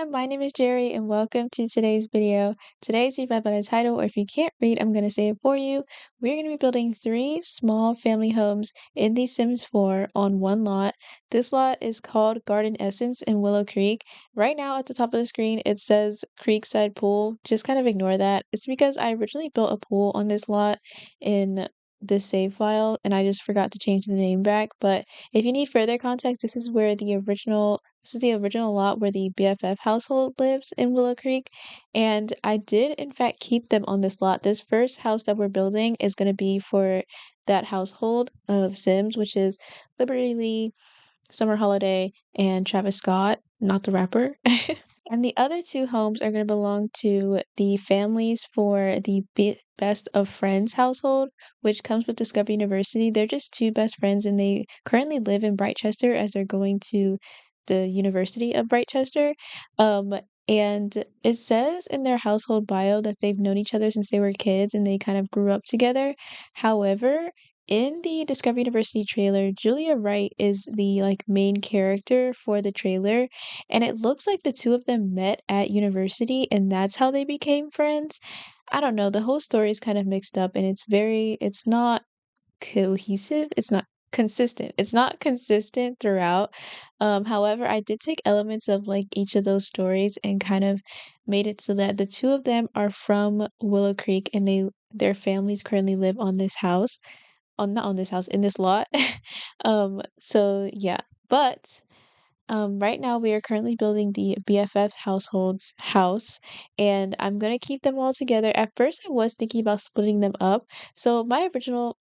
everyone, my name is Jerry and welcome to today's video. Today's read by the title, or if you can't read, I'm going to say it for you. We're going to be building 3 small family homes in The Sims 4 on one lot. This lot is called Garden Essence in Willow Creek. Right now at the top of the screen, it says Creekside Pool. Just kind of ignore that. It's because I originally built a pool on this lot in this save file and I just forgot to change the name back. But if you need further context, this is the original lot where the BFF household lives in Willow Creek, and I did in fact keep them on this lot. This first house that we're building is going to be for that household of Sims, which is Liberty Lee, Summer Holiday, and Travis Scott, not the rapper. And the other 2 homes are going to belong to the families for the Best of Friends household, which comes with Discovery University. They're just 2 best friends, and they currently live in Brightchester as they're going to the University of Brightchester. Um, and it says in their household bio that they've known each other since they were kids and they kind of grew up together. However, in the Discovery University trailer, Julia Wright is the main character for the trailer, and it looks like the 2 of them met at university and that's how they became friends. I don't know, the whole story is kind of mixed up and it's not cohesive. It's not consistent. It's not consistent throughout. However, I did take elements of each of those stories and kind of made it so that the 2 of them are from Willow Creek and their families currently live on this house. On not on this house, in this lot. So yeah. But right now we are currently building the BFF household's house, and I'm gonna keep them all together. At first, I was thinking about splitting them up. So my original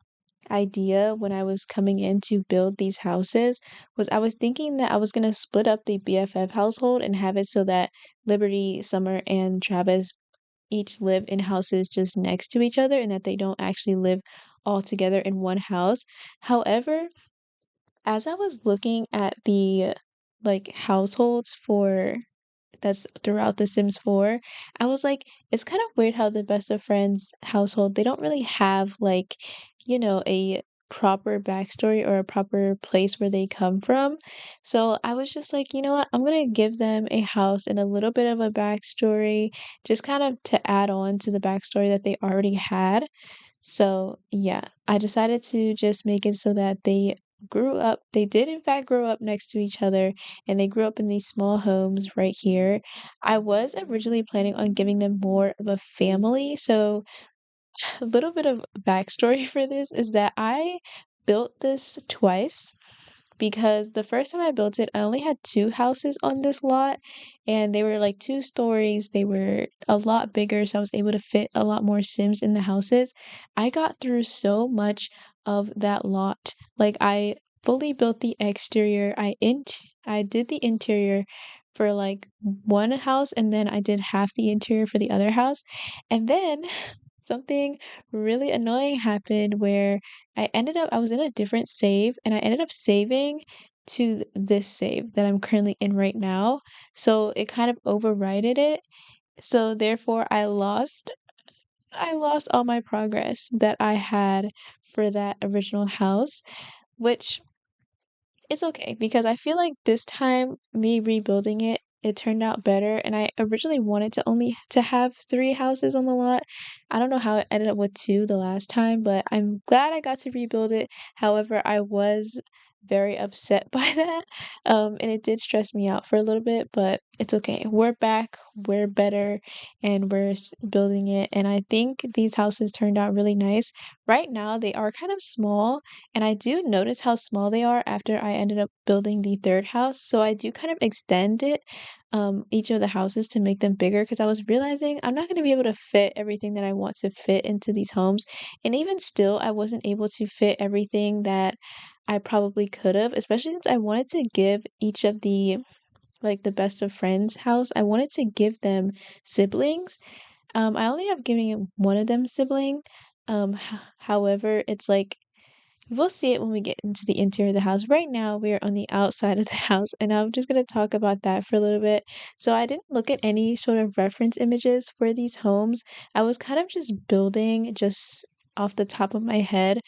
idea when I was coming in to build these houses was I was thinking that I was gonna split up the BFF household and have it so that Liberty, Summer, and Travis each live in houses just next to each other and that they don't actually live all together in one house. However, as I was looking at the households for that's throughout The Sims 4, I was like, it's kind of weird how the Best of Friends household, they don't really have a proper backstory or a proper place where they come from. So I was just like, you know what? I'm gonna give them a house and a little bit of a backstory, just kind of to add on to the backstory that they already had. So, yeah, I decided to just make it so that they did in fact grow up next to each other and they grew up in these small homes right here. I was originally planning on giving them more of a family. So, a little bit of backstory for this is that I built this twice because the first time I built it, I only had 2 houses on this lot, and they were like 2 stories. They were a lot bigger, so I was able to fit a lot more Sims in the houses. I got through so much of that lot. I fully built the exterior. I did the interior for one house, and then I did half the interior for the other house. And then something really annoying happened where I was in a different save and I ended up saving to this save that I'm currently in right now. So it kind of overrided it. So therefore I lost all my progress that I had for that original house, which it's okay because I feel like this time me rebuilding it, it turned out better. And I originally wanted to only to have 3 houses on the lot. I don't know how it ended up with 2 the last time, but I'm glad I got to rebuild it. However, I was very upset by that. And it did stress me out for a little bit, but it's okay. We're back, we're better, and building it. And I think these houses turned out really nice. Right now, they are kind of small, and I do notice how small they are after I ended up building the 3rd house. So I do kind of extend each of the houses to make them bigger because I was realizing I'm not going to be able to fit everything that I want to fit into these homes. And even still, I wasn't able to fit everything that I probably could have, especially since I wanted to give each of the best of friends house, I wanted to give them siblings. I only have giving one of them sibling. However, it's we'll see it when we get into the interior of the house. Right now, we are on the outside of the house, and I'm just going to talk about that for a little bit. So, I didn't look at any sort of reference images for these homes. I was kind of just building just off the top of my head,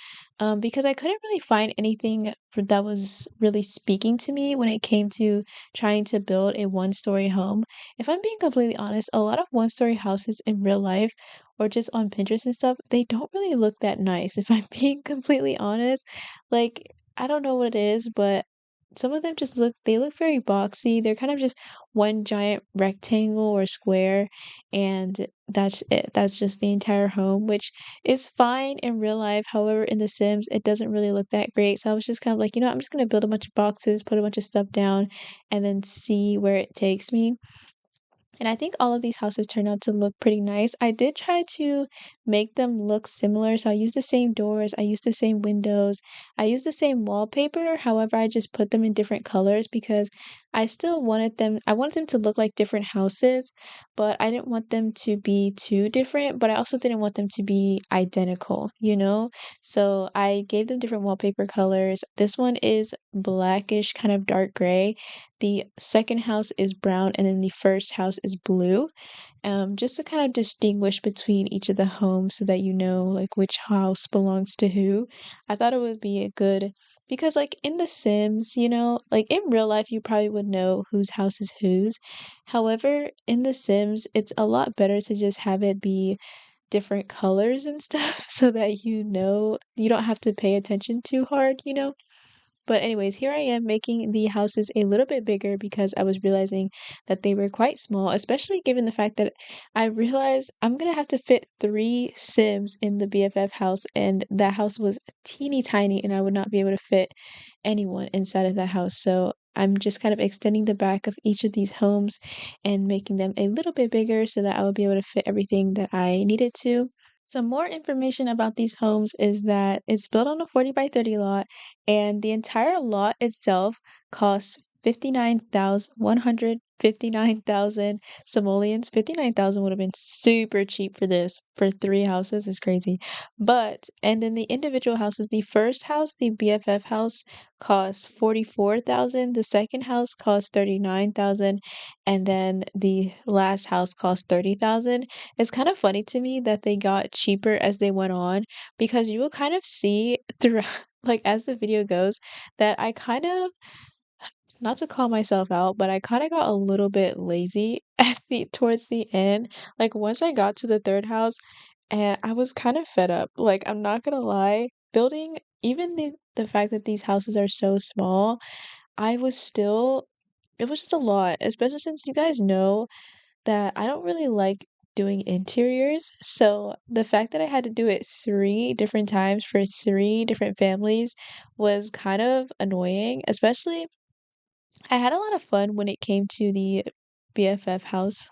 because I couldn't really find anything that was really speaking to me when it came to trying to build a one-story home. If I'm being completely honest, a lot of one-story houses in real life or just on Pinterest and stuff, they don't really look that nice, if I'm being completely honest. Like, I don't know what it is, but some of them just look very boxy. They're kind of just one giant rectangle or square, and that's it. That's just the entire home, which is fine in real life. However, in The Sims, it doesn't really look that great. So I was just kind of like, I'm just gonna build a bunch of boxes, put a bunch of stuff down, and then see where it takes me. And I think all of these houses turned out to look pretty nice. I did try to make them look similar. So I used the same doors, I used the same windows, I used the same wallpaper. However, I just put them in different colors because I wanted them to look like different houses, but I didn't want them to be too different, but I also didn't want them to be identical, you know? So I gave them different wallpaper colors. This one is blackish, kind of dark gray. The second house is brown, and then the first house is blue. Just to kind of distinguish between each of the homes so that you know like which house belongs to who. I thought it would be a good because like in The Sims, like in real life you probably would know whose house is whose. However, in The Sims, it's a lot better to just have it be different colors and stuff so that you don't have to pay attention too hard. But anyways, here I am making the houses a little bit bigger because I was realizing that they were quite small, especially given the fact that I realized I'm gonna have to fit 3 Sims in the BFF house, and that house was teeny tiny, and I would not be able to fit anyone inside of that house. So I'm just kind of extending the back of each of these homes and making them a little bit bigger so that I would be able to fit everything that I needed to. Some more information about these homes is that it's built on a 40 by 30 lot, and the entire lot itself costs 159,000 simoleons. 59,000 would have been super cheap for this. For 3 houses is crazy. And then the individual houses, the first house, the BFF house, costs 44,000. The second house costs 39,000, and then the last house costs 30,000. It's kind of funny to me that they got cheaper as they went on because you will kind of see throughout, like as the video goes, that I kind of, not to call myself out, but I kind of got a little bit lazy towards the end. Like once I got to the third house, and I was kind of fed up. Like I'm not gonna lie, building even the fact that these houses are so small, I was still it was just a lot, especially since you guys know that I don't really like doing interiors. So the fact that I had to do it 3 different times for 3 different families was kind of annoying. Especially, I had a lot of fun when it came to the BFF house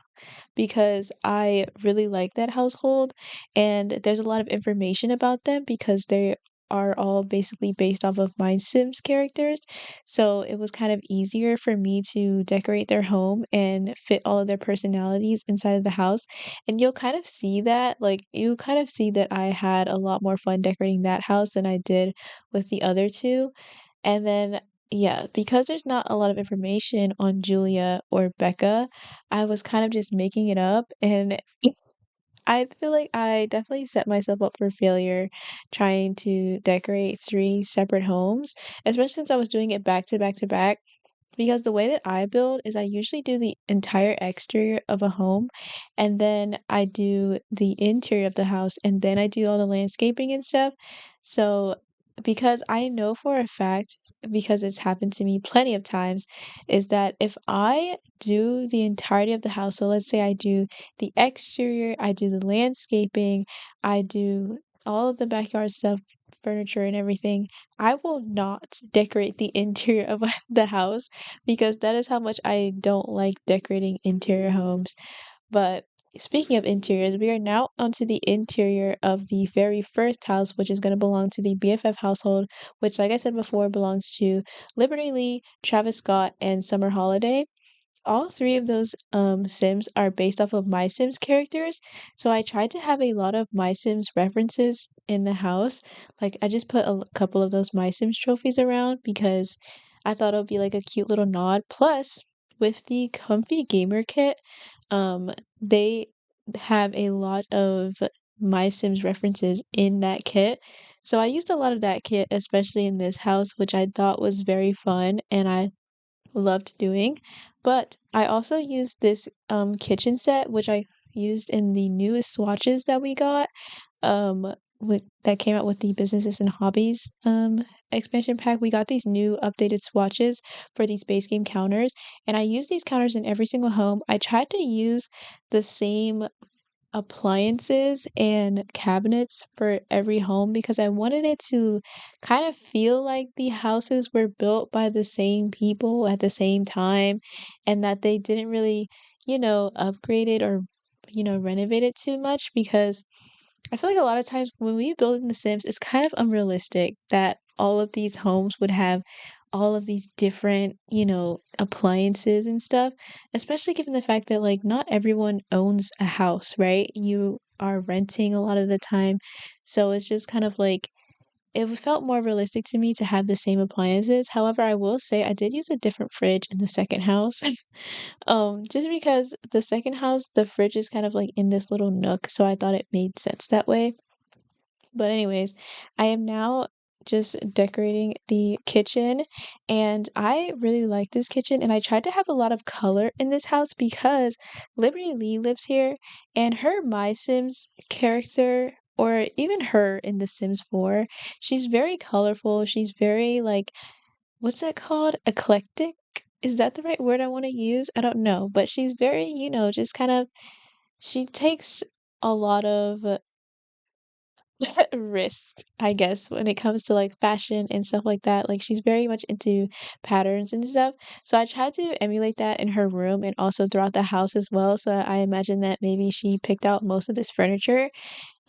because I really like that household, and there's a lot of information about them because they are all basically based off of my Sims characters. So it was kind of easier for me to decorate their home and fit all of their personalities inside of the house. And you kind of see that I had a lot more fun decorating that house than I did with the other two. And then, yeah, because there's not a lot of information on Julia or Becca, I was kind of just making it up. And I feel like I definitely set myself up for failure trying to decorate 3 separate homes, especially since I was doing it back to back to back. Because the way that I build is I usually do the entire exterior of a home, and then I do the interior of the house, and then I do all the landscaping and stuff. So, because I know for a fact, because it's happened to me plenty of times, is that if I do the entirety of the house, so let's say I do the exterior, I do the landscaping, I do all of the backyard stuff, furniture and everything, I will not decorate the interior of the house because that is how much I don't like decorating interior homes. But speaking of interiors, we are now onto the interior of the very first house, which is going to belong to the BFF household, which, like I said before, belongs to Liberty Lee, Travis Scott, and Summer Holiday. All 3 of those Sims are based off of My Sims characters, so I tried to have a lot of My Sims references in the house. Like, I just put a couple of those My Sims trophies around because I thought it would be like a cute little nod. Plus, with the Comfy Gamer Kit, they have a lot of My Sims references in that kit. So I used a lot of that kit, especially in this house, which I thought was very fun and I loved doing. But I also used this kitchen set, which I used in the newest swatches that we got that came out with the businesses and hobbies expansion pack. We got these new updated swatches for these base game counters, and I use these counters in every single home. I tried to use the same appliances and cabinets for every home because I wanted it to kind of feel like the houses were built by the same people at the same time and that they didn't really, upgrade it or, renovate it too much because I feel like a lot of times when we build in The Sims, it's kind of unrealistic that all of these homes would have all of these different, appliances and stuff, especially given the fact that, like, not everyone owns a house, right? You are renting a lot of the time. So it's just kind of like, felt more realistic to me to have the same appliances. However, I will say I did use a different fridge in the second house. Just because the second house, the fridge is kind of like in this little nook, so I thought it made sense that way. But anyways, I am now just decorating the kitchen and I really like this kitchen and I tried to have a lot of color in this house because Liberty Lee lives here and her My Sims character or even her in The Sims 4, she's very colorful. She's very like what's that called? Eclectic? Is that the right word I want to use? I don't know, but she's very, just kind of she takes a lot of risk, I guess, when it comes to like fashion and stuff like that. Like she's very much into patterns and stuff. So I tried to emulate that in her room and also throughout the house as well. So I imagine that maybe she picked out most of this furniture,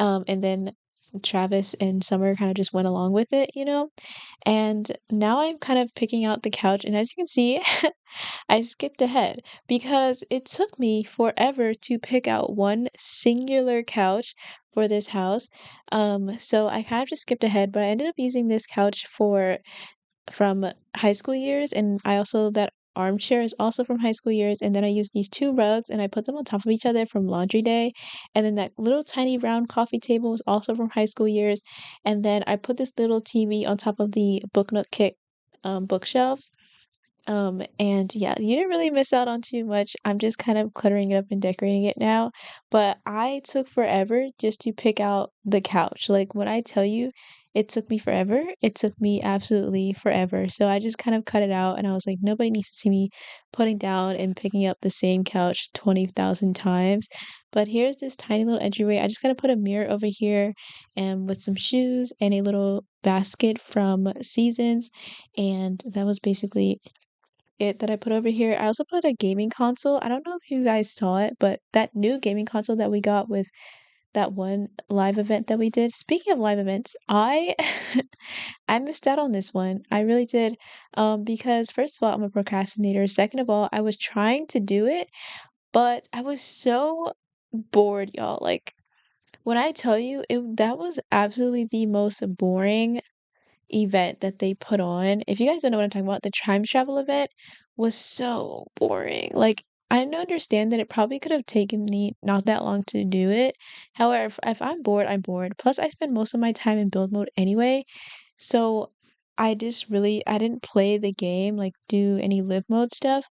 and then Travis and Summer kind of just went along with it, And now I'm kind of picking out the couch, and as you can see, I skipped ahead because it took me forever to pick out one singular couch for this house. So I kind of just skipped ahead, but I ended up using this couch from high school years, and I also that armchair is also from high school years, and then I used these two rugs and I put them on top of each other from laundry day, and then that little tiny round coffee table was also from high school years, and then I put this little TV on top of the Book Nook Kit bookshelves. And yeah, you didn't really miss out on too much. I'm just kind of cluttering it up and decorating it now. But I took forever just to pick out the couch. Like when I tell you it took me forever, it took me absolutely forever. So I just kind of cut it out and I was like, nobody needs to see me putting down and picking up the same couch 20,000 times. But here's this tiny little entryway. I just gotta put a mirror over here and with some shoes and a little basket from Seasons. And that was basically it that I put over here. I also put a gaming console. I don't know if you guys saw it, but that new gaming console that we got with that one live event that we did. Speaking of live events, I I missed out on this one. I really did. Because first of all, I'm a procrastinator. Second of all, I was trying to do it, but I was so bored, y'all. Like when I tell you that was absolutely the most boring event that they put on. If you guys don't know what I'm talking about, the time travel event was so boring. Like, I understand that it probably could have taken me not that long to do it. However, if I'm bored, I'm bored. Plus, I spend most of my time in build mode anyway. So I didn't play the game, like do any live mode stuff.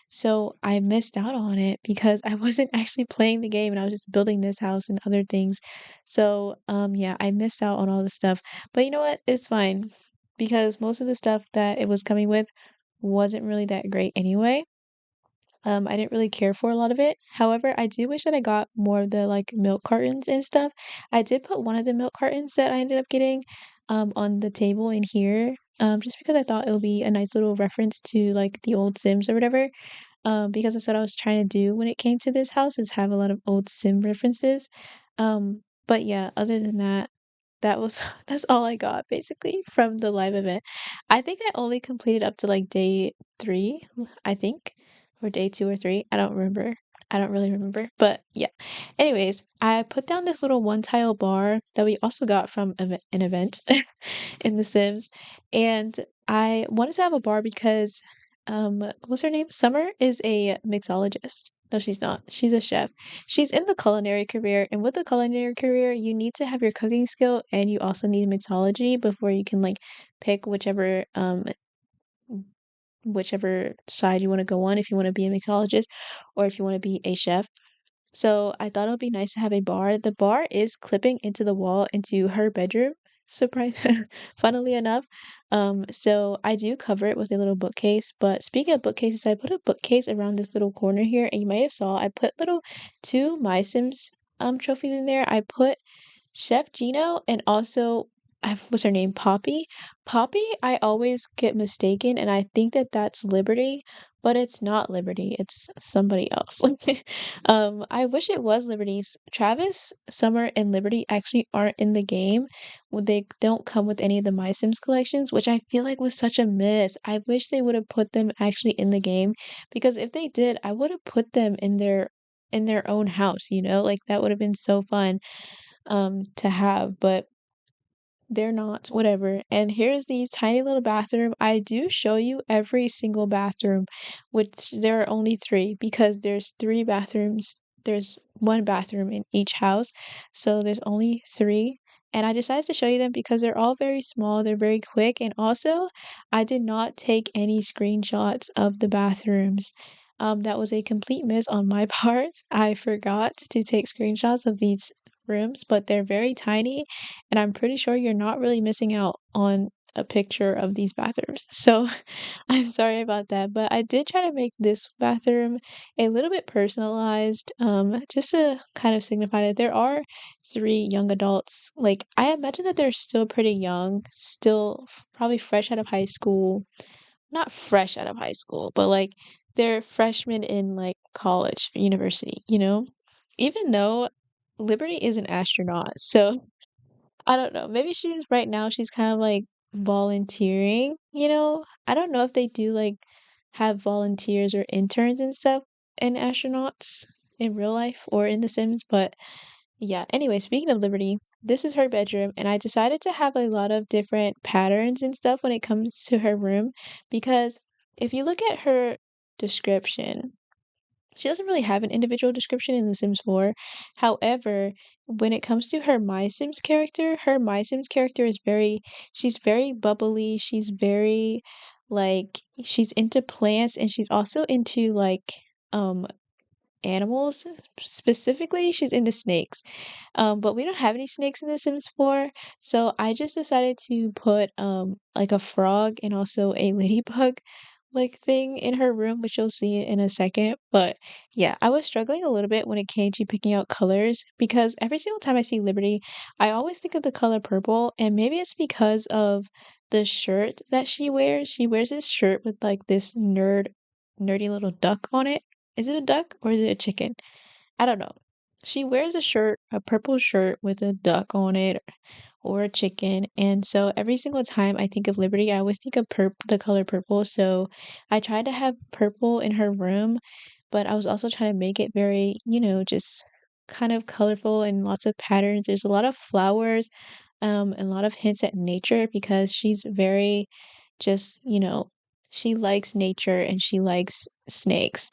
So I missed out on it because I wasn't actually playing the game and I was just building this house and other things. So, yeah, I missed out on all the stuff. But you know what? It's fine because most of the stuff that it was coming with wasn't really that great anyway. I didn't really care for a lot of it. However, I do wish that I got more of the like milk cartons and stuff. I did put one of the milk cartons that I ended up getting on the table in here just because I thought it would be a nice little reference to like the old Sims or whatever. Because that's what I was trying to do when it came to this house is have a lot of old Sim references. But yeah, other than that, that was that's all I got basically from the live event. I think I only completed up to like day 3, I think, or day 2 or 3. I don't remember. I don't really remember. But yeah. Anyways, I put down this little one tile bar that we also got from an event in The Sims. And I wanted to have a bar because what's her name? Summer is a mixologist. No, she's not. She's a chef. She's in the culinary career, and with the culinary career, you need to have your cooking skill and you also need mixology before you can like pick whichever side you want to go on if you want to be a mixologist or if you want to be a chef. So I thought it would be nice to have a bar. The bar is clipping into the wall into her bedroom. Surprise, funnily enough. So I do cover it with a little bookcase. But speaking of bookcases, I put a bookcase around this little corner here, and you may have saw I put little two My Sims trophies in there. I put Chef Gino and also what's her name? Poppy. Poppy, I always get mistaken, and I think that that's Liberty, but it's not Liberty. It's somebody else. I wish it was Liberty's. Travis, Summer, and Liberty actually aren't in the game. They don't come with any of the My Sims collections, which I feel like was such a miss. I wish they would have put them actually in the game because if they did, I would have put them in their own house, you know? Like that would have been so fun to have, but they're not, whatever. And here's the tiny little bathroom. I do show you every single bathroom, which there are only three because there's three bathrooms. There's one bathroom in each house, so there's only three. And I decided to show you them because they're all very small, they're very quick, and also I did not take any screenshots of the bathrooms. That was a complete miss on my part. I forgot to take screenshots of these rooms, but they're very tiny and I'm pretty sure you're not really missing out on a picture of these bathrooms. So I'm sorry about that, but I did try to make this bathroom a little bit personalized, just to kind of signify that there are three young adults. Like, I imagine that they're still pretty young, still probably fresh out of high school. Not fresh out of high school, but like they're freshmen in like college or university, you know? Even though Liberty is an astronaut, so I don't know. Maybe she's right now she's kind of like volunteering, you know? I don't know if they do like have volunteers or interns and stuff in astronauts in real life or in The Sims, but yeah. Anyway, speaking of Liberty, this is her bedroom, and I decided to have a lot of different patterns and stuff when it comes to her room because if you look at her description, she doesn't really have an individual description in The Sims 4. However, when it comes to her My Sims character, her My Sims character is she's very bubbly, she's very, like, she's into plants and she's also into, like, um, animals. Specifically, she's into snakes. But we don't have any snakes in The Sims 4, so I just decided to put, like, a frog and also a ladybug like thing in her room, which you'll see in a second. But yeah, I was struggling a little bit when it came to picking out colors because every single time I see Liberty, I always think of the color purple, and maybe it's because of the shirt that she wears. She wears this shirt with like this nerdy little duck on it. Is it a duck or is it a chicken? I don't know. She wears a shirt, a purple shirt with a duck on it or a chicken. And so every single time I think of Liberty, I always think of the color purple. So I tried to have purple in her room, but I was also trying to make it very, you know, just kind of colorful and lots of patterns. There's a lot of flowers, and a lot of hints at nature because she's very just, you know, she likes nature and she likes snakes.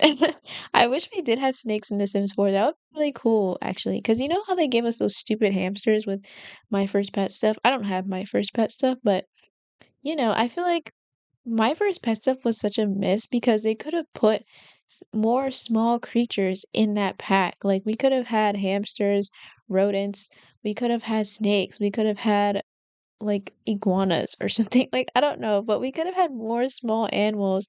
I wish we did have snakes in The Sims 4. That would be really cool, actually. Because you know how they gave us those stupid hamsters with My First Pet stuff? I don't have My First Pet stuff, but you know, I feel like My First Pet stuff was such a miss because they could have put more small creatures in that pack. Like, we could have had hamsters, rodents, we could have had snakes, we could have had like iguanas or something. Like, I don't know, but we could have had more small animals,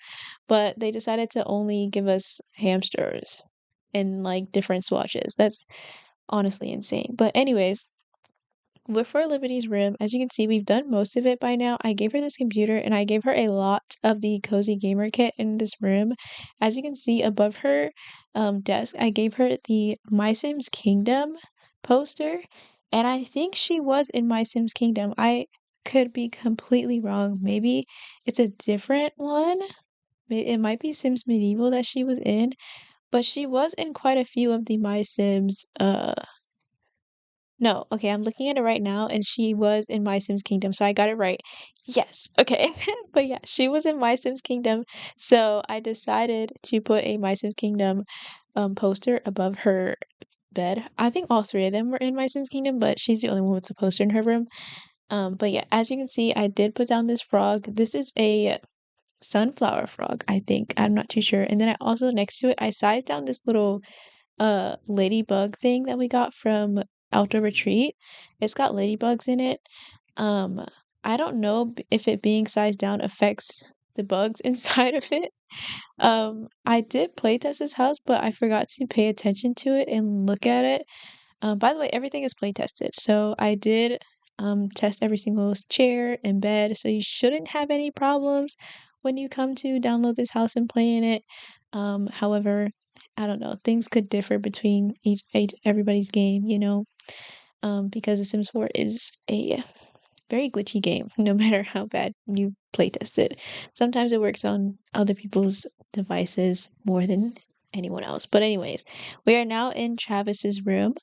but they decided to only give us hamsters in like different swatches. That's honestly insane. But anyways, with for Liberty's room, as you can see, we've done most of it by now. I gave her this computer and I gave her a lot of the Cozy Gamer kit in this room. As you can see above her desk, I gave her the My Sims Kingdom poster, and I think she was in My Sims Kingdom. I could be completely wrong. Maybe it's a different one. It might be Sims Medieval that she was in, but she was in quite a few of the My Sims No, okay, I'm looking at it right now, and she was in My Sims Kingdom, so I got it right. Yes, okay. But yeah, she was in My Sims Kingdom, so I decided to put a My Sims Kingdom poster above her bed. I think all three of them were in My Sims Kingdom, but she's the only one with the poster in her room. But yeah, as you can see, I did put down this frog. This is a sunflower frog, I think. I'm not too sure. And then I also next to it, I sized down this little ladybug thing that we got from Outdoor Retreat. It's got ladybugs in it. Um, I don't know if it being sized down affects the bugs inside of it. I did playtest this house, but I forgot to pay attention to it and look at it. By the way, everything is play tested. So I did test every single chair and bed. So you shouldn't have any problems when you come to download this house and play in it. However, I don't know. Things could differ between each everybody's game, you know, because The Sims 4 is a very glitchy game, no matter how bad you playtest it. Sometimes it works on other people's devices more than anyone else. But anyways, we are now in Travis's room,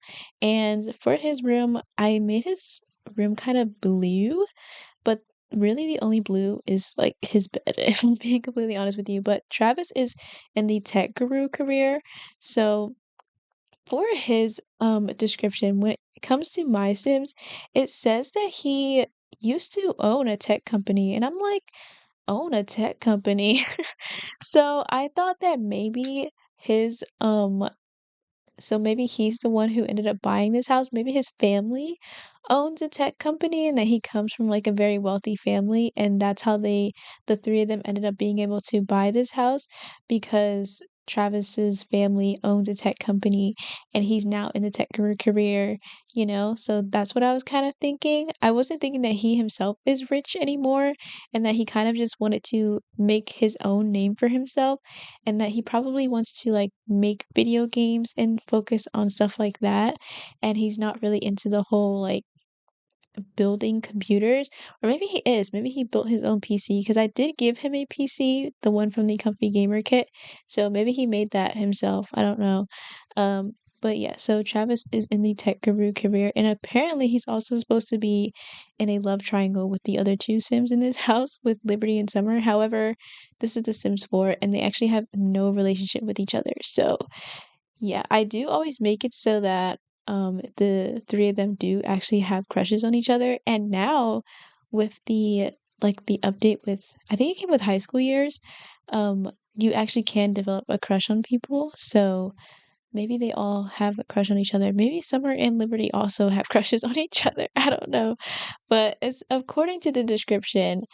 and for his room, I made his room kind of blue, but really the only blue is like his bed, if I'm being completely honest with you. But Travis is in the tech guru career, so for his description, when it comes to My Sims, it says that he used to own a tech company, and I'm like, own a tech company. So I thought that maybe his so maybe he's the one who ended up buying this house. Maybe his family owns a tech company and that he comes from like a very wealthy family, and that's how the three of them ended up being able to buy this house because Travis's family owns a tech company and he's now in the tech career, you know? So that's what I was kind of thinking. I wasn't thinking that he himself is rich anymore and that he kind of just wanted to make his own name for himself and that he probably wants to like make video games and focus on stuff like that. And he's not really into the whole like building computers, or maybe he is. Maybe he built his own PC because I did give him a PC, the one from the Comfy Gamer Kit. So maybe he made that himself. I don't know. Um, but yeah, so Travis is in the tech guru career, and apparently he's also supposed to be in a love triangle with the other two Sims in this house with Liberty and Summer. However, this is The Sims 4, and they actually have no relationship with each other. So yeah, I do always make it so that the three of them do actually have crushes on each other. And now with the like the update with I think it came with high school years, you actually can develop a crush on people. So maybe they all have a crush on each other. Maybe Summer and Liberty also have crushes on each other. I don't know. But it's according to the description,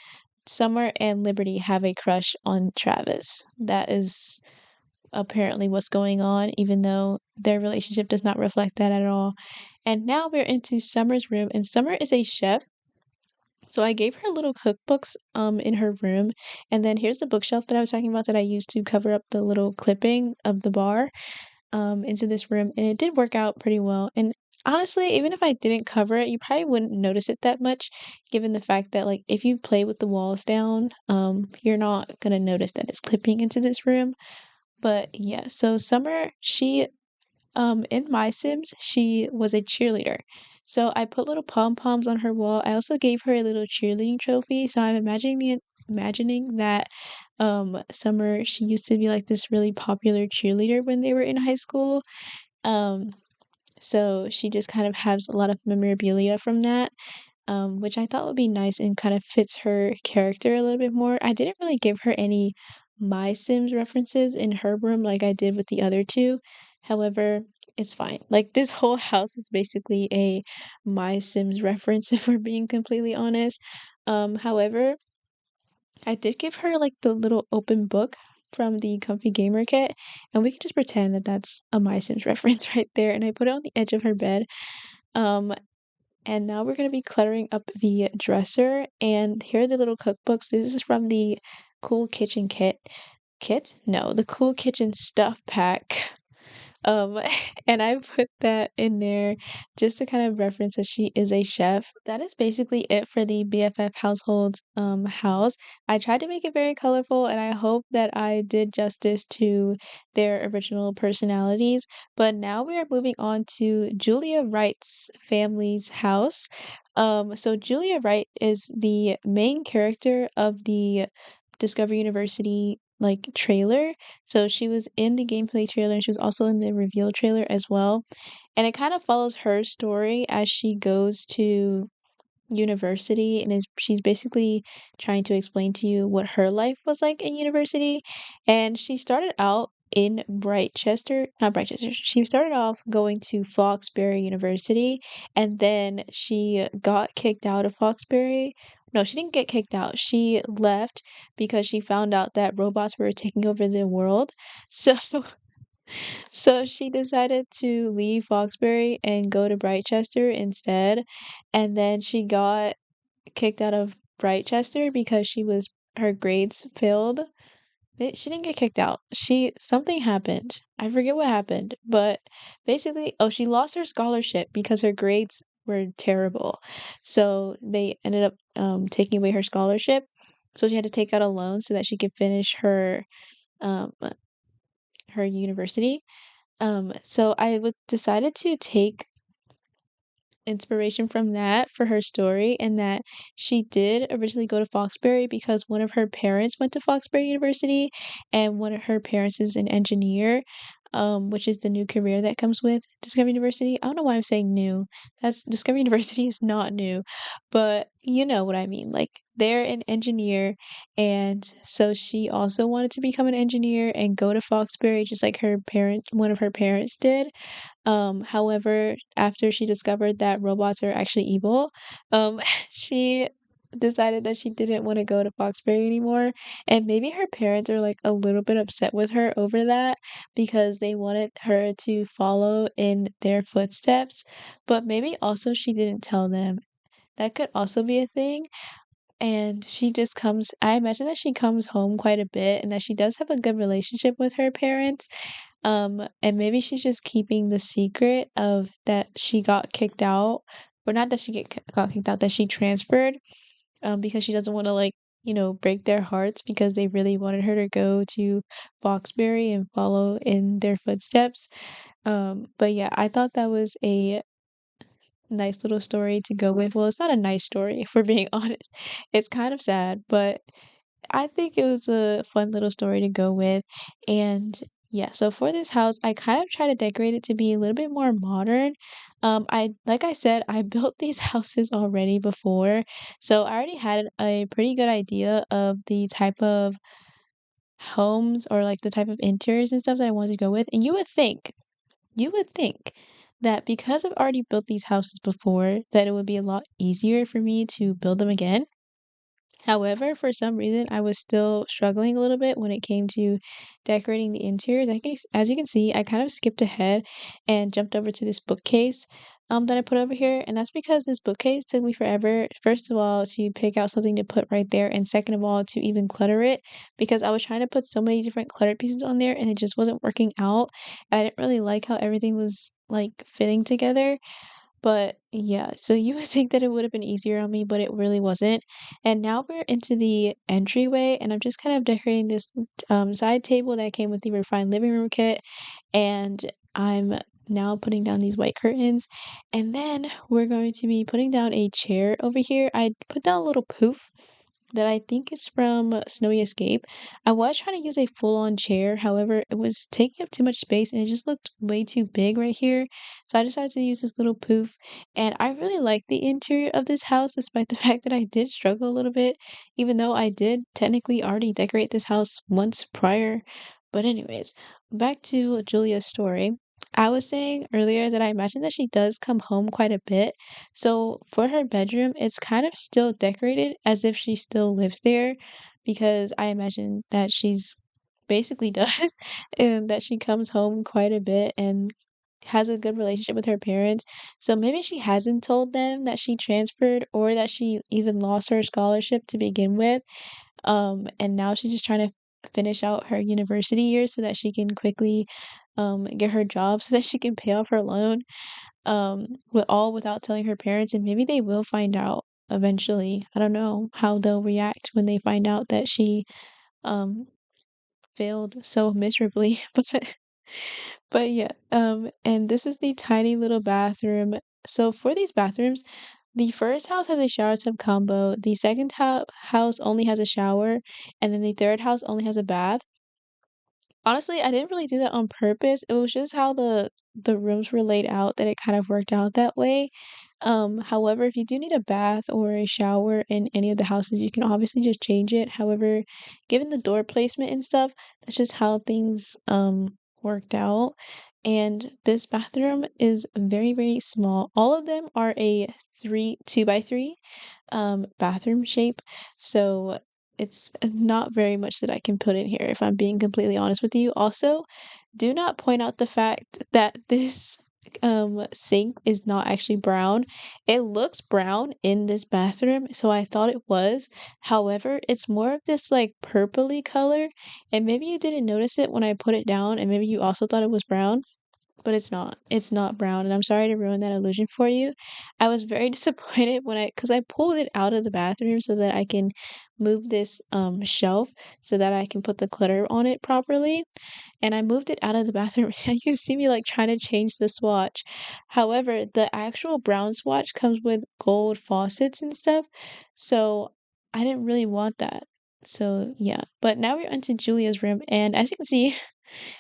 Summer and Liberty have a crush on Travis. That is apparently what's going on, even though their relationship does not reflect that at all. And now we're into Summer's room, and Summer is a chef. So I gave her little cookbooks in her room, and then here's the bookshelf that I was talking about that I used to cover up the little clipping of the bar into this room, and it did work out pretty well. And honestly, even if I didn't cover it, you probably wouldn't notice it that much, given the fact that like if you play with the walls down, you're not gonna notice that it's clipping into this room. But yeah, so Summer, she in My Sims, she was a cheerleader. So I put little pom-poms on her wall. I also gave her a little cheerleading trophy. So I'm imagining that Summer, she used to be like this really popular cheerleader when they were in high school. Um so she just kind of has a lot of memorabilia from that, which I thought would be nice and kind of fits her character a little bit more. I didn't really give her any My Sims references in her room like I did with the other two. However, it's fine. Like this whole house is basically a My Sims reference if we're being completely honest. However, I did give her like the little open book from the Comfy Gamer Kit, and we can just pretend that that's a My Sims reference right there. And I put it on the edge of her bed. Um, and now we're going to be cluttering up the dresser. And here are the little cookbooks. This is from the Cool Kitchen Kit. Kit? No, the Cool Kitchen Stuff Pack. Um, and I put that in there just to kind of reference that she is a chef. That is basically it for the BFF household house. I tried to make it very colorful and I hope that I did justice to their original personalities. But now we are moving on to Julia Wright's family's house. So Julia Wright is the main character of the Discovery University like trailer. So she was in the gameplay trailer and she was also in the reveal trailer as well. And it kind of follows her story as she goes to university and is she's basically trying to explain to you what her life was like in university. And she started out in Brightchester, not Brightchester. She started off going to Foxbury University and then she got kicked out of Foxbury. No, she didn't get kicked out. She left because she found out that robots were taking over the world. So so she decided to leave Foxbury and go to Brightchester instead. And then she got kicked out of Brightchester because her grades failed. She didn't get kicked out. Something happened. I forget what happened, but basically, oh, she lost her scholarship because her grades were terrible. So they ended up taking away her scholarship. So she had to take out a loan so that she could finish um her university. So I was decided to take inspiration from that for her story and that she did originally go to Foxbury because one of her parents went to Foxbury University and one of her parents is an engineer, which is the new career that comes with Discovery University. I don't know why I'm saying new. That's Discovery University is not new, but you know what I mean. Like they're an engineer and so she also wanted to become an engineer and go to Foxbury just like one of her parents did. However, after she discovered that robots are actually evil, she decided that she didn't want to go to Foxbury anymore. And maybe her parents are like a little bit upset with her over that because they wanted her to follow in their footsteps. But maybe also she didn't tell them. That could also be a thing. And I imagine that she comes home quite a bit and that she does have a good relationship with her parents. And maybe she's just keeping the secret of that she got kicked out, or not that got kicked out, that she transferred, because she doesn't want to break their hearts because they really wanted her to go to Foxbury and follow in their footsteps. But yeah, I thought that was a nice little story to go with. Well, it's not a nice story if we're being honest. It's kind of sad, but I think it was a fun little story to go with. And yeah, so for this house, I kind of try to decorate it to be a little bit more modern. Like I said, I built these houses already before, so I already had a pretty good idea of the type of homes or like the type of interiors and stuff that I wanted to go with. And you would think that because I've already built these houses before, that it would be a lot easier for me to build them again. However, for some reason, I was still struggling a little bit when it came to decorating the interiors. As you can see, I kind of skipped ahead and jumped over to this bookcase that I put over here. And that's because this bookcase took me forever, first of all, to pick out something to put right there, and second of all, to even clutter it because I was trying to put so many different clutter pieces on there and it just wasn't working out. And I didn't really like how everything was like fitting together. But yeah, so you would think that it would have been easier on me, but it really wasn't. And now we're into the entryway, and I'm just kind of decorating this side table that came with the refined living room kit. And I'm now putting down these white curtains. And then we're going to be putting down a chair over here. I put down a little poof that I think is from Snowy Escape. I was trying to use a full-on chair, however, it was taking up too much space and it just looked way too big right here. So I decided to use this little poof, and I really like the interior of this house despite the fact that I did struggle a little bit, even though I did technically already decorate this house once prior. But anyways, back to Julia's story. I was saying earlier that I imagine that she does come home quite a bit, so for her bedroom, it's kind of still decorated as if she still lives there because I imagine that she's basically does and that she comes home quite a bit and has a good relationship with her parents. So maybe she hasn't told them that she transferred or that she even lost her scholarship to begin with. And now she's just trying to finish out her university years so that she can quickly get her job so that she can pay off her loan, without telling her parents, and maybe they will find out eventually. I don't know how they'll react when they find out that she, um, failed so miserably, but yeah, and this is the tiny little bathroom. So for these bathrooms, the first house has a shower tub combo, the second house only has a shower, and then the third house only has a bath. Honestly, I didn't really do that on purpose. It was just how the rooms were laid out that it kind of worked out that way. However, if you do need a bath or a shower in any of the houses, you can obviously just change it. However, given the door placement and stuff, that's just how things worked out. And this bathroom is very, very small. All of them are a 2 by 3 bathroom shape. So it's not very much that I can put in here if I'm being completely honest with you. Also, do not point out the fact that this sink is not actually brown. It looks brown in this bathroom, so I thought it was. However, it's more of this like purpley color, and maybe you didn't notice it when I put it down, and maybe you also thought it was brown, but it's not. It's not brown, and I'm sorry to ruin that illusion for you. I was very disappointed when because I pulled it out of the bathroom so that I can move this shelf so that I can put the clutter on it properly, and I moved it out of the bathroom. And you can see me like trying to change the swatch. However, the actual brown swatch comes with gold faucets and stuff, so I didn't really want that. So yeah, but now we're onto Julia's room, and as you can see,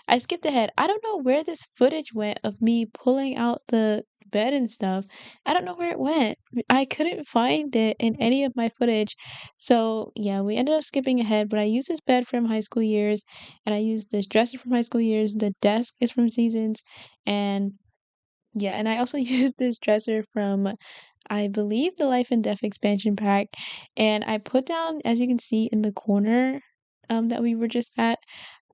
I skipped ahead. I don't know where this footage went of me pulling out the bed and stuff. I don't know where it went. I couldn't find it in any of my footage. So, yeah, we ended up skipping ahead, but I used this bed from high school years and I used this dresser from high school years. The desk is from Seasons, and yeah, and I also used this dresser from, I believe, the Life and Death expansion pack. And I put down, as you can see in the corner that we were just at,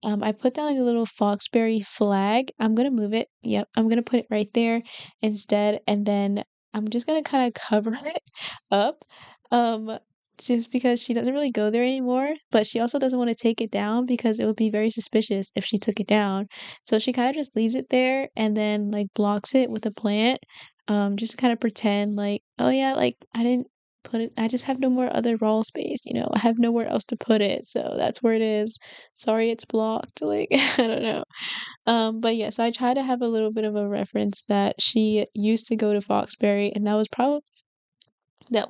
I put down a little Foxberry flag. I'm gonna move it. Yep, I'm gonna put it right there instead, and then I'm just gonna kind of cover it up. Um, just because she doesn't really go there anymore, but she also doesn't want to take it down because it would be very suspicious if she took it down. So she kind of just leaves it there and then like blocks it with a plant. Just to kind of pretend like, oh yeah, like I didn't put it, I just have no more other wall space, I have nowhere else to put it, so that's where it is. Sorry it's blocked, like, I don't know. But yeah, so I try to have a little bit of a reference that she used to go to Foxbury, and that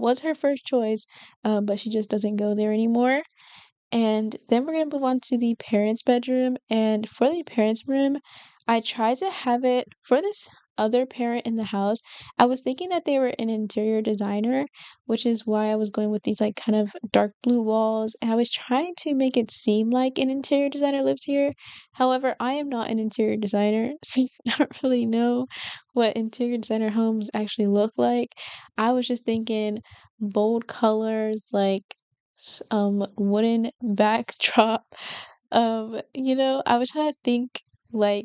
was her first choice, but she just doesn't go there anymore. And then we're gonna move on to the parents' bedroom. And for the parents' room, I tried to have it for this other parent in the house. I was thinking that they were an interior designer, which is why I was going with these like kind of dark blue walls. And I was trying to make it seem like an interior designer lives here. However, I am not an interior designer, so I don't really know what interior designer homes actually look like. I was just thinking bold colors, like wooden backdrop. I was trying to think like,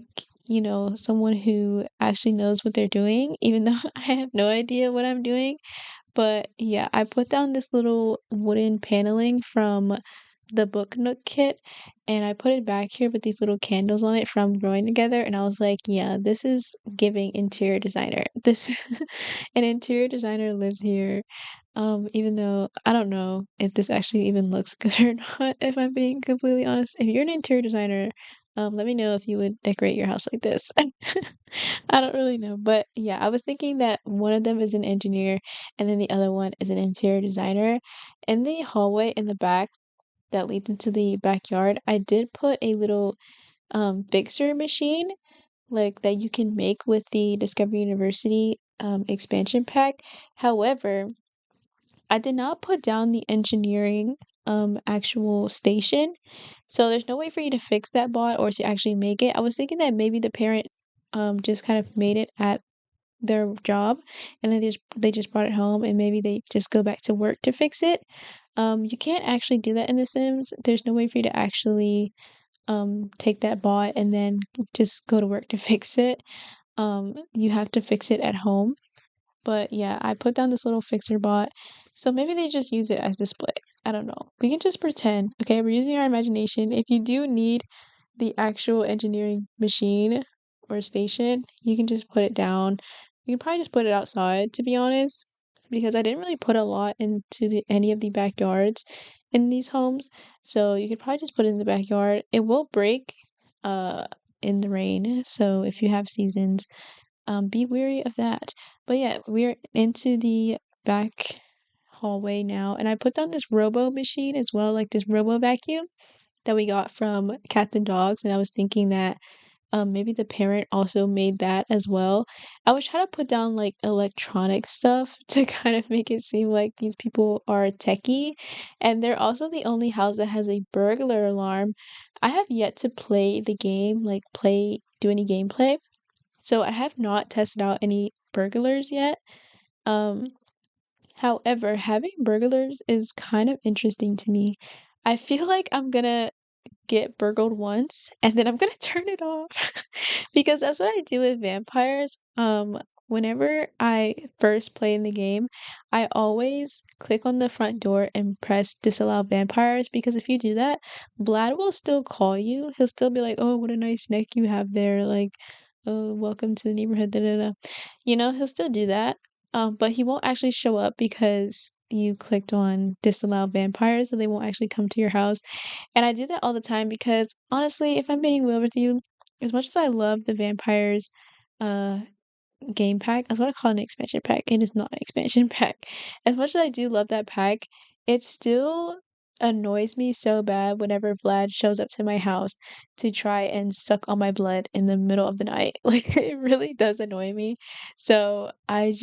someone who actually knows what they're doing, even though I have no idea what I'm doing. But yeah, I put down this little wooden paneling from the Book Nook kit, and I put it back here with these little candles on it from Growing Together, and I was like, yeah, this is giving interior designer. This an interior designer lives here. Even though I don't know if this actually even looks good or not, if I'm being completely honest. If you're an interior designer, let me know if you would decorate your house like this. I don't really know, but yeah, I was thinking that one of them is an engineer and then the other one is an interior designer. In the hallway in the back that leads into the backyard, I did put a little fixer machine like that you can make with the Discovery University expansion pack. However, I did not put down the engineering actual station. So there's no way for you to fix that bot or to actually make it. I was thinking that maybe the parent just kind of made it at their job and then they just brought it home and maybe they just go back to work to fix it. You can't actually do that in The Sims. There's no way for you to actually take that bot and then just go to work to fix it. You have to fix it at home. But yeah, I put down this little fixer bot. So maybe they just use it as display. I don't know. We can just pretend. Okay, we're using our imagination. If you do need the actual engineering machine, or station, you can just put it down. You can probably just put it outside, to be honest, because I didn't really put a lot into any of the backyards in these homes. So you could probably just put it in the backyard. It will break uh in the rain. So if you have seasons, be wary of that. But yeah, we're into the back hallway now, and I put down this robo machine as well, like this robo vacuum that we got from Cats and Dogs, and I was thinking that maybe the parent also made that as well. I was trying to put down like electronic stuff to kind of make it seem like these people are techie, and they're also the only house that has a burglar alarm. I have yet to play the game, like do any gameplay, so I have not tested out any burglars yet. Um, However, having burglars is kind of interesting to me. I feel like I'm gonna get burgled once and then I'm gonna turn it off because that's what I do with vampires. Whenever I first play in the game, I always click on the front door and press disallow vampires because if you do that, Vlad will still call you. He'll still be like, "Oh, what a nice neck you have there." Like, "Oh, welcome to the neighborhood." Da, da, da. He'll still do that. But he won't actually show up because you clicked on disallow vampires, so they won't actually come to your house. And I do that all the time because honestly, if I'm being real with you, as much as I love the vampires uh game pack, I was about to call it an expansion pack. It is not an expansion pack. As much as I do love that pack, it still annoys me so bad whenever Vlad shows up to my house to try and suck on my blood in the middle of the night. Like it really does annoy me. So I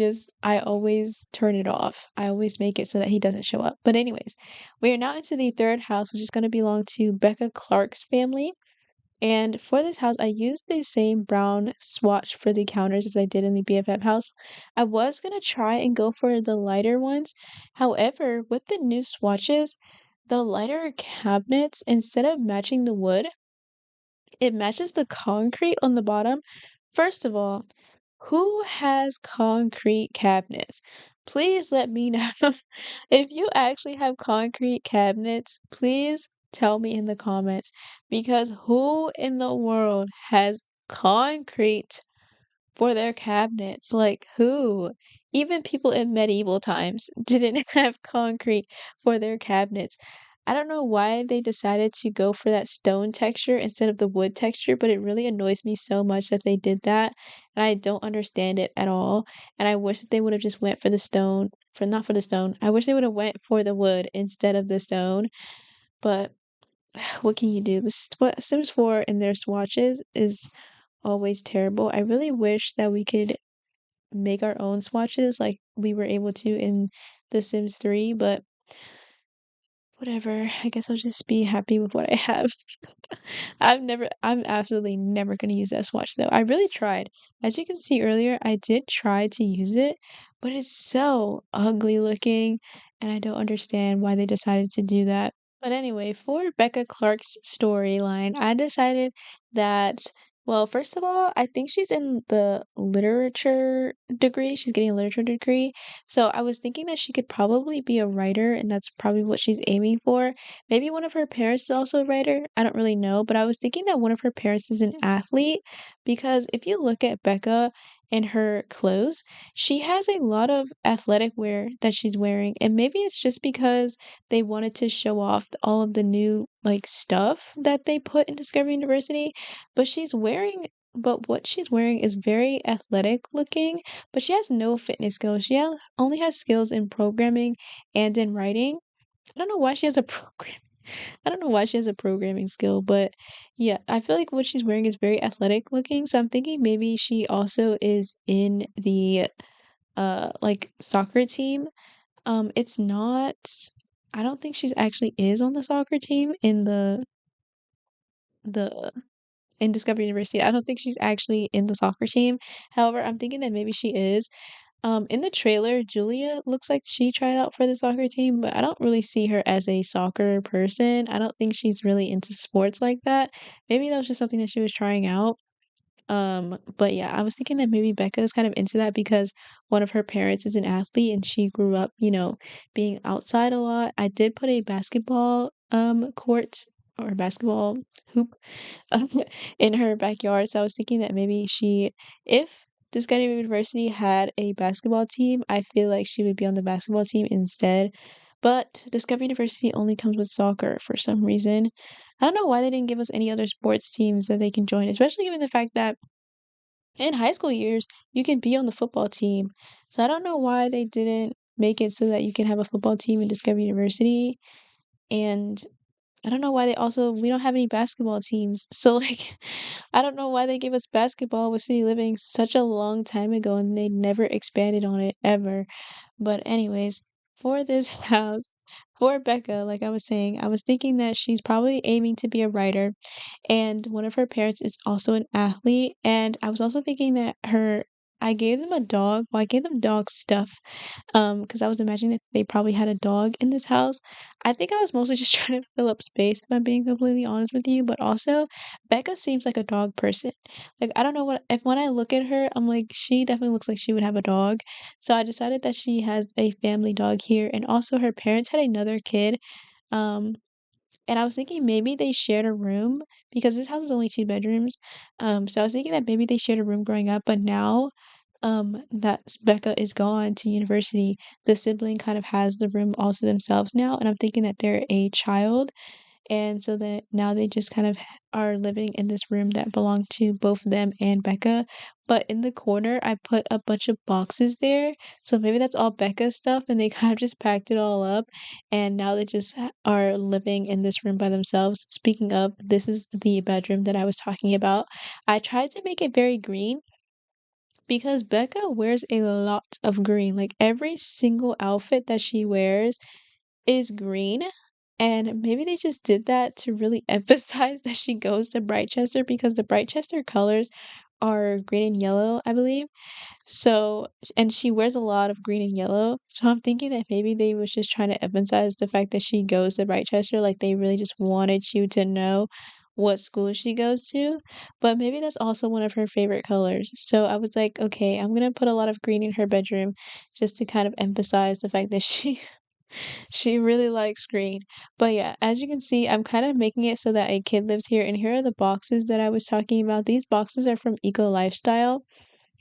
always turn it off. I always make it so that he doesn't show up. But anyways, we are now into the third house, which is going to belong to Becca Clark's family. And for this house, I used the same brown swatch for the counters as I did in the BFF house. I was gonna try and go for the lighter ones. However, with the new swatches, the lighter cabinets, instead of matching the wood, it matches the concrete on the bottom. First of all, who has concrete cabinets? Please let me know. If you actually have concrete cabinets, please tell me in the comments because who in the world has concrete for their cabinets? Like who? Even people in medieval times didn't have concrete for their cabinets. I don't know why they decided to go for that stone texture instead of the wood texture, but it really annoys me so much that they did that, and I don't understand it at all. And I wish that they would have just went for the stone, for not for the stone. I wish they would have went for the wood instead of the stone. But what can you do? This what Sims 4 and their swatches is always terrible. I really wish that we could make our own swatches like we were able to in The Sims 3, but whatever. I guess I'll just be happy with what I have. I'm absolutely never going to use that swatch though. I really tried. As you can see earlier, I did try to use it, but it's so ugly looking, and I don't understand why they decided to do that. But anyway, for Becca Clark's storyline, I decided that, well, first of all, I think she's in the literature degree. She's getting a literature degree. So I was thinking that she could probably be a writer, and that's probably what she's aiming for. Maybe one of her parents is also a writer. I don't really know, but I was thinking that one of her parents is an athlete because if you look at Becca and her clothes, she has a lot of athletic wear that she's wearing, and maybe it's just because they wanted to show off all of the new like stuff that they put in Discovery University, but what she's wearing is very athletic looking, but she has no fitness skills. Only has skills in programming and in writing. I don't know why she has a program. I don't know why she has a programming skill, but yeah, I feel like what she's wearing is very athletic looking. So I'm thinking maybe she also is in the like soccer team. It's not. I don't think she's actually is on the soccer team in the in Discovery University. I don't think she's actually in the soccer team. However, I'm thinking that maybe she is. In the trailer, Julia looks like she tried out for the soccer team, but I don't really see her as a soccer person. I don't think she's really into sports like that. Maybe that was just something that she was trying out. But yeah, I was thinking that maybe Becca is kind of into that because one of her parents is an athlete and she grew up, being outside a lot. I did put a basketball court or basketball hoop in her backyard. So I was thinking that maybe if Discovery University had a basketball team, I feel like she would be on the basketball team instead. But Discovery University only comes with soccer for some reason. I don't know why they didn't give us any other sports teams that they can join, especially given the fact that in high school years, you can be on the football team. So I don't know why they didn't make it so that you can have a football team in Discovery University. And I don't know why we don't have any basketball teams. So like I don't know why they gave us basketball with City Living such a long time ago and they never expanded on it ever. But anyways, for this house, for Becca, like I was saying, I was thinking that she's probably aiming to be a writer and one of her parents is also an athlete. And I was also thinking that I gave them a dog. Well, I gave them dog stuff, because I was imagining that they probably had a dog in this house. I think I was mostly just trying to fill up space, if I'm being completely honest with you. But also, Becca seems like a dog person. Like I don't know what if when I look at her, I'm like she definitely looks like she would have a dog. So I decided that she has a family dog here, and also her parents had another kid. Um, and I was thinking maybe they shared a room because this house is only 2 bedrooms. So I was thinking that maybe they shared a room growing up, but now, that Becca is gone to university, the sibling kind of has the room all to themselves now, and I'm thinking that they're a child and so that now they just kind of are living in this room that belonged to both them and Becca. But in the corner, I put a bunch of boxes there. So maybe that's all Becca's stuff, and they kind of just packed it all up. And now they just are living in this room by themselves. Speaking of, this is the bedroom that I was talking about. I tried to make it very green because Becca wears a lot of green. Like every single outfit that she wears is green, and maybe they just did that to really emphasize that she goes to Brightchester because the Brightchester colors are green and yellow, I believe. So, and she wears a lot of green and yellow. So I'm thinking that maybe they was just trying to emphasize the fact that she goes to Brightchester, like they really just wanted you to know what school she goes to. But maybe that's also one of her favorite colors. So I was like, okay, I'm gonna put a lot of green in her bedroom just to kind of emphasize the fact that she she really likes green. But yeah, as you can see, I'm kind of making it so that a kid lives here. And here are the boxes that I was talking about. These boxes are from Eco Lifestyle.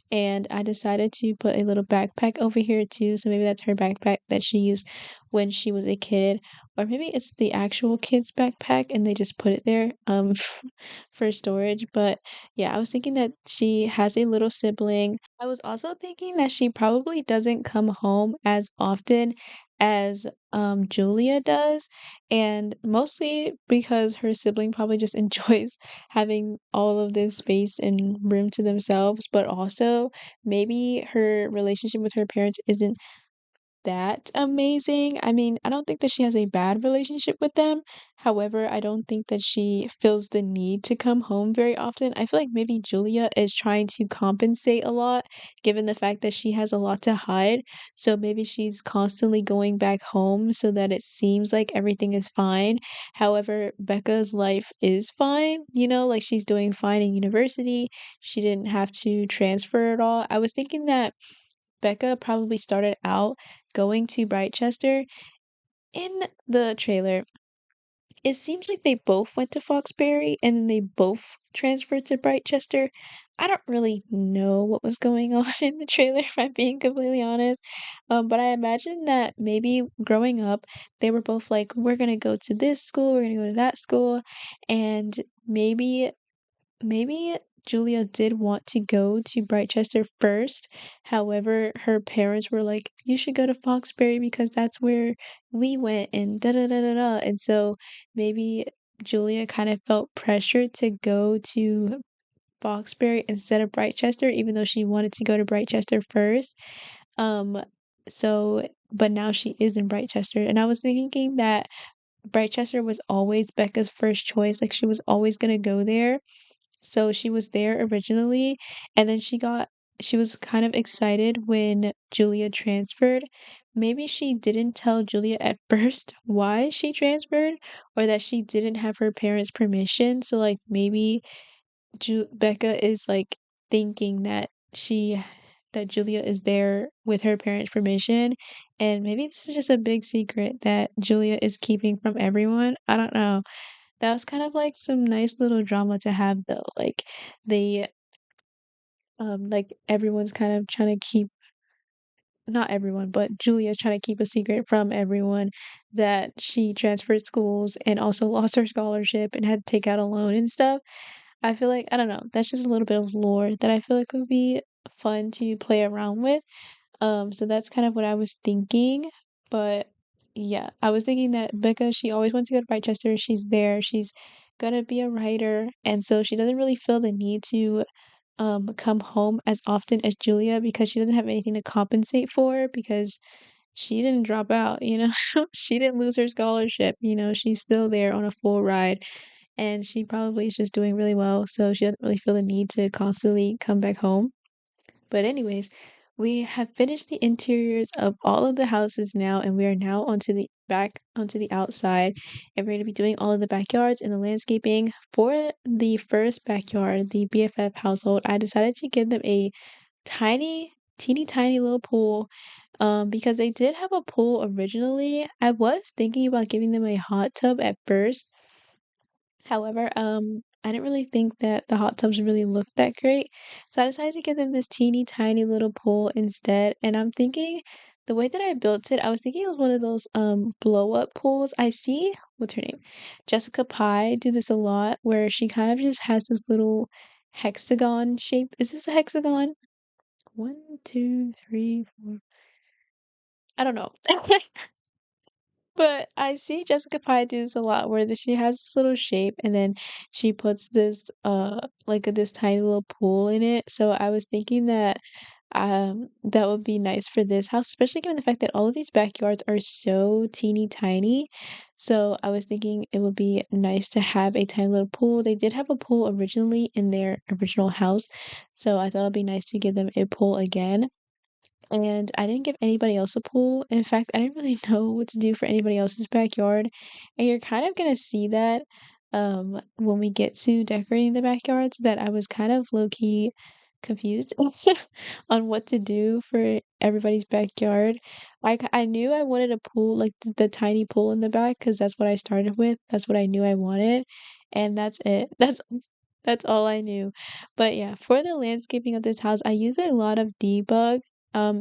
And I decided to put a little backpack over here too. So maybe that's her backpack that she used when she was a kid. Or maybe it's the actual kid's backpack and they just put it there for storage. But yeah, I was thinking that she has a little sibling. I was also thinking that she probably doesn't come home as often as Julia does. And mostly because her sibling probably just enjoys having all of this space and room to themselves, but also maybe her relationship with her parents isn't that amazing. I mean, I don't think that she has a bad relationship with them. However, I don't think that she feels the need to come home very often. I feel like maybe Julia is trying to compensate a lot, given the fact that she has a lot to hide. So maybe she's constantly going back home so that it seems like everything is fine. However, Becca's life is fine, like she's doing fine in university. She didn't have to transfer at all. I was thinking that Becca probably started out going to Brightchester. In the trailer, it seems like they both went to Foxbury and then they both transferred to Brightchester. I don't really know what was going on in the trailer, if I'm being completely honest. But I imagine that maybe growing up, they were both like, we're gonna go to this school, we're gonna go to that school, and maybe Julia did want to go to Brightchester first. However, her parents were like, you should go to Foxbury because that's where we went and da da da da da. And so maybe Julia kind of felt pressured to go to Foxbury instead of Brightchester, even though she wanted to go to Brightchester first. Um, but now she is in Brightchester. And I was thinking that Brightchester was always Becca's first choice. Like she was always gonna go there, so she was there originally, and then she was kind of excited when Julia transferred. Maybe she didn't tell Julia at first why she transferred or that she didn't have her parents' permission. So like maybe Becca is like thinking that Julia is there with her parents' permission, and maybe this is just a big secret that Julia is keeping from everyone. I don't know. that was kind of like some nice little drama to have though. Like they like everyone's kind of trying to keep not everyone, but Julia's trying to keep a secret from everyone that she transferred schools and also lost her scholarship and had to take out a loan and stuff. I feel like I don't know, that's just a little bit of lore that I feel like would be fun to play around with. So that's kind of what I was thinking. But yeah, I was thinking that Becca, she always wants to go to Rochester. She's there. She's gonna be a writer, and so she doesn't really feel the need to come home as often as Julia because she doesn't have anything to compensate for because she didn't drop out, you know. She didn't lose her scholarship, you know. She's still there on a full ride and she probably is just doing really well, so she doesn't really feel the need to constantly come back home. But anyways, we have finished the interiors of all of the houses now, and we are now onto the outside, and we're going to be doing all of the backyards and the landscaping. For the first backyard, the BFF household, I decided to give them a tiny, teeny tiny little pool. Because they did have a pool originally. I was thinking about giving them a hot tub at first. However, I didn't really think that the hot tubs really looked that great. So I decided to give them this teeny tiny little pool instead. And I'm thinking the way that I built it, I was thinking it was one of those blow up pools. I see what's her name? Jessica Pye do this a lot where she kind of just has this little hexagon shape. Is this a hexagon? One, two, three, four. I don't know. But I see Jessica Pye do this a lot where she has this little shape and then she puts this like this tiny little pool in it. So I was thinking that that would be nice for this house, especially given the fact that all of these backyards are so teeny tiny. So I was thinking it would be nice to have a tiny little pool. They did have a pool originally in their original house, so I thought it'd be nice to give them a pool again. And I didn't give anybody else a pool. In fact, I didn't really know what to do for anybody else's backyard. And you're kind of gonna see that when we get to decorating the backyards that I was kind of low key confused on what to do for everybody's backyard. I knew I wanted a pool, like the tiny pool in the back, because that's what I started with. That's what I knew I wanted, and that's it. That's all I knew. But yeah, for the landscaping of this house, I use a lot of debug.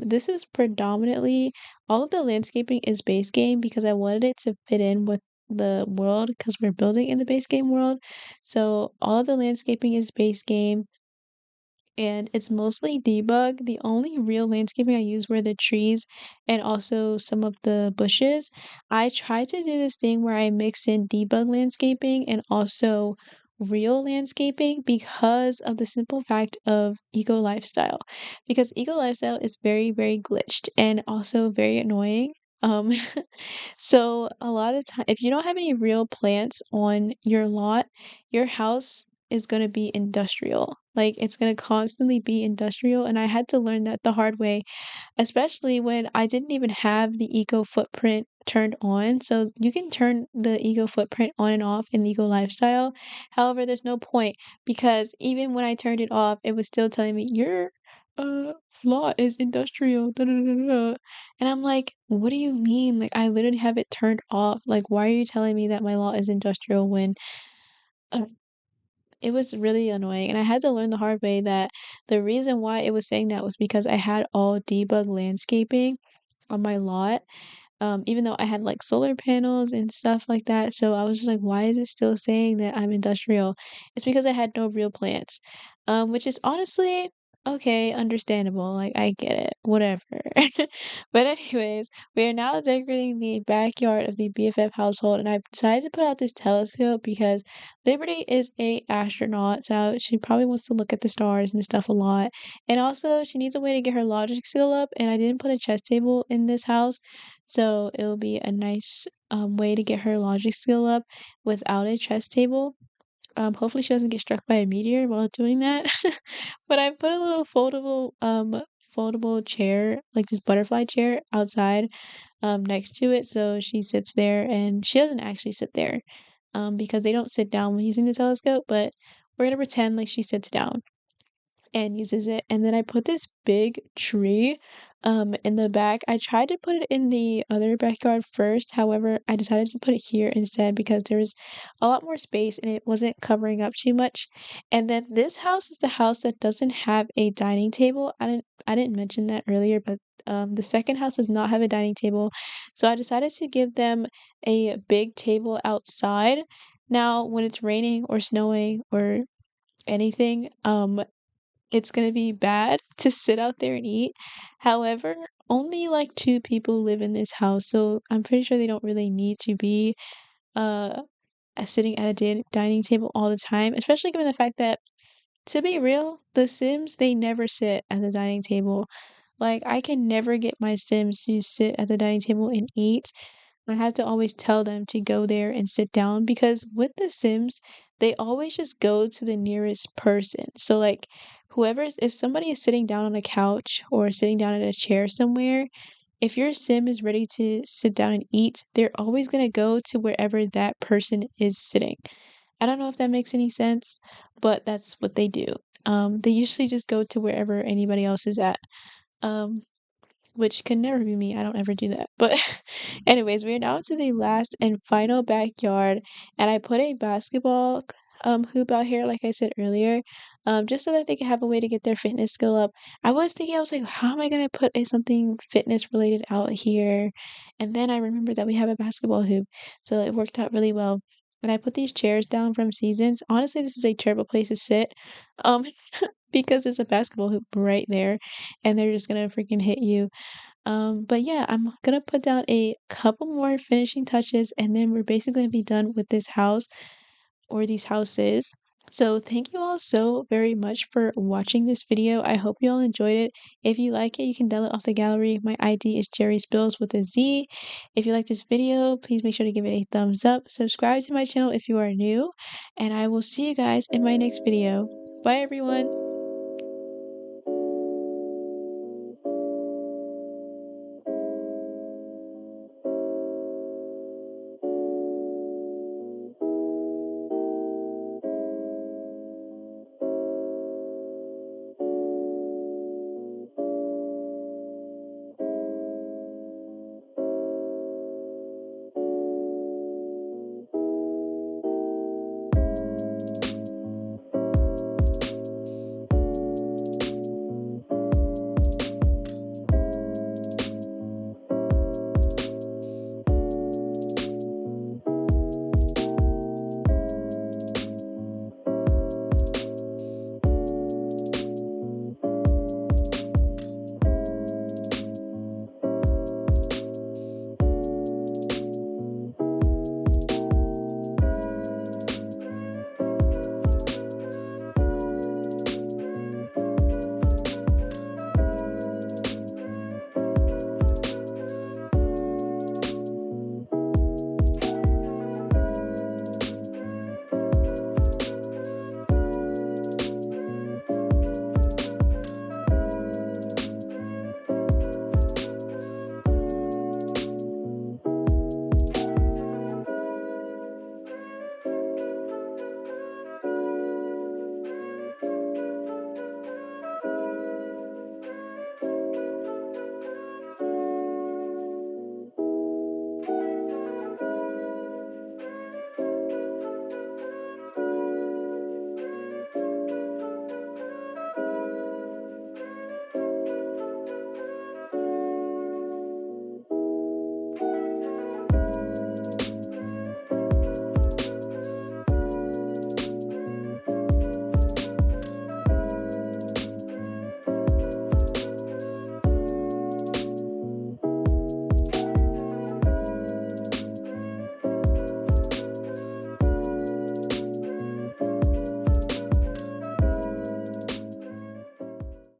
This is predominantly all of the landscaping is base game because I wanted it to fit in with the world because we're building in the base game world. So all of the landscaping is base game and it's mostly debug. The only real landscaping I use were the trees and also some of the bushes. I tried to do this thing where I mix in debug landscaping and also real landscaping because of the simple fact of Eco Lifestyle. Because Eco Lifestyle is very, very glitched and also very annoying. Um, so a lot of time, if you don't have any real plants on your lot, your house is going to be industrial. Like it's going to constantly be industrial. And I had to learn that the hard way, especially when I didn't even have the eco footprint turned on. So you can turn the eco footprint on and off in the eco lifestyle. However, there's no point because even when I turned it off, it was still telling me your uh lot is industrial. Da, da, da, da, da." And I'm like, what do you mean? Like I literally have it turned off. Like why are you telling me that my lot is industrial when uh, it was really annoying, and I had to learn the hard way that the reason why it was saying that was because I had all debug landscaping on my lot, even though I had like solar panels and stuff like that. So I was just like, why is it still saying that I'm industrial? It's because I had no real plants, which is honestly okay, understandable. Like, I get it, whatever. But, anyways, we are now decorating the backyard of the BFF household, and I've decided to put out this telescope because Liberty is a astronaut, so she probably wants to look at the stars and stuff a lot. And also, she needs a way to get her logic skill up, and I didn't put a chess table in this house, so it'll be a nice way to get her logic skill up without a chess table. Hopefully she doesn't get struck by a meteor while doing that. But I put a little foldable chair, like this butterfly chair outside next to it so she sits there and she doesn't actually sit there because they don't sit down when using the telescope, but we're gonna pretend like she sits down and uses it. And then I put this big tree in the back. I tried to put it in the other backyard first, however, I decided to put it here instead because there's a lot more space and it wasn't covering up too much. And then this house is the house that doesn't have a dining table. I didn't mention that earlier, but the second house does not have a dining table. So I decided to give them a big table outside. Now, when it's raining or snowing or anything, it's gonna be bad to sit out there and eat. However, only like 2 people live in this house, so I'm pretty sure they don't really need to be uh sitting at a dining table all the time, especially given the fact that, to be real, the Sims, they never sit at the dining table. Like, I can never get my Sims to sit at the dining table and eat. I have to always tell them to go there and sit down because with The Sims, they always just go to the nearest person. So, like, if somebody is sitting down on a couch or sitting down in a chair somewhere, if your Sim is ready to sit down and eat, they're always going to go to wherever that person is sitting. I don't know if that makes any sense, but that's what they do. They usually just go to wherever anybody else is at. Um, which can never be me. I don't ever do that. But anyways, we are now to the last and final backyard, and I put a basketball hoop out here, like I said earlier, just so that they can have a way to get their fitness skill up. I was thinking, I was like, how am I gonna put something fitness related out here? And then I remembered that we have a basketball hoop, so it worked out really well. And I put these chairs down from Seasons. Honestly, this is a terrible place to sit. Um, because there's a basketball hoop right there and they're just gonna freaking hit you. But yeah, I'm gonna put down a couple more finishing touches and then we're basically gonna be done with this house or these houses. So thank you all so very much for watching this video. I hope you all enjoyed it. If you like it, you can download off the gallery. My ID is Jerry Spills with a Z. If you like this video, please make sure to give it a thumbs up. Subscribe to my channel if you are new, and I will see you guys in my next video. Bye everyone!